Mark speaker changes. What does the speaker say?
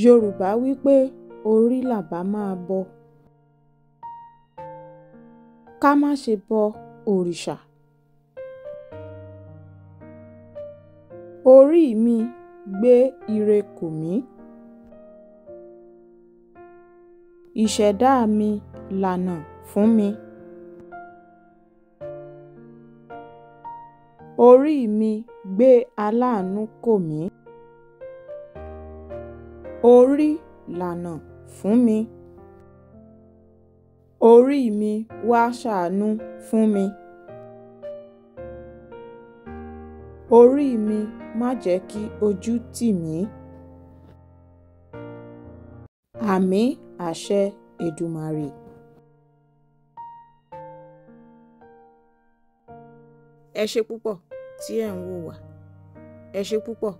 Speaker 1: Yorùbá wí pé orí làbá máa bọ. Ká má ṣe bọ òrìṣà. Orí mi gbé ire kò mí. Ìṣẹ̀dá mi lànà fún mi. Orí mi gbé aláàánú kò mí. Orí lànà fún mi. Orí mi wá ṣàánú fún mi. Orí mi má jẹ́ kí ojú tì mí. Àmín àṣẹ Èdùmàrè. Ẹ ṣé púpọ̀ tí ẹ̀ ń wò wá. Ẹ ṣé púpọ̀.